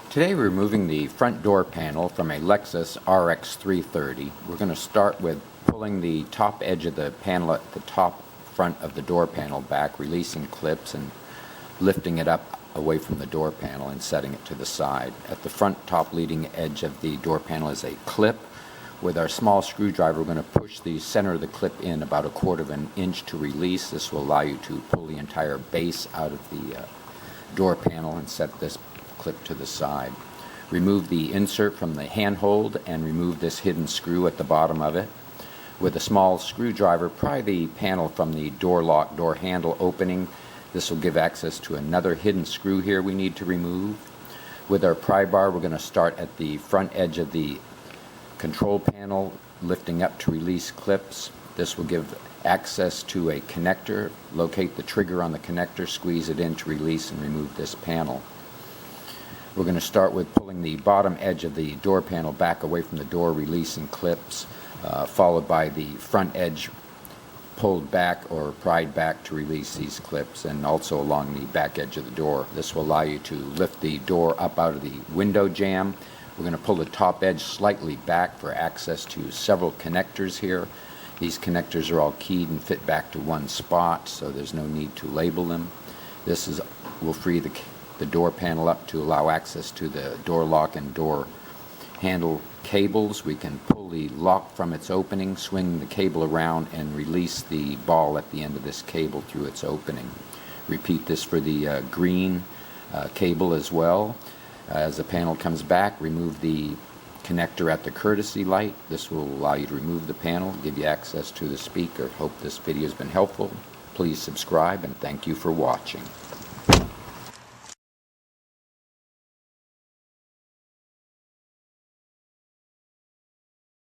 Today we're removing the front door panel from a Lexus RX330. We're going to start with pulling the top edge of the panel at the top front of the door panel back, releasing clips and lifting it up away from the door panel and setting it to the side. At the front top leading edge of the door panel is a clip. With our small screwdriver, we're going to push the center of the clip in about 1/4 of an inch to release. This will allow you to pull the entire base out of the door panel and set this clip to the side. Remove the insert from the handhold and remove this hidden screw at the bottom of it. With a small screwdriver, pry the panel from the door lock door handle opening. This will give access to another hidden screw here we need to remove. With our pry bar, we're going to start at the front edge of the control panel, lifting up to release clips. This will give access to a connector. Locate the trigger on the connector, squeeze it in to release and remove this panel. We're going to start with pulling the bottom edge of the door panel back away from the door, releasing clips, followed by the front edge pulled back or pried back to release these clips, and also along the back edge of the door. This will allow you to lift the door up out of the window jamb. We're going to pull the top edge slightly back for access to several connectors here. These connectors are all keyed and fit back to one spot, so there's no need to label them. This will free the door panel up to allow access to the door lock and door handle cables. We can pull the lock from its opening, swing the cable around, and release the ball at the end of this cable through its opening. Repeat this for the green cable as well. As the panel comes back, remove the connector at the courtesy light. This will allow you to remove the panel, give you access to the speaker. Hope this video has been helpful. Please subscribe, and thank you for watching.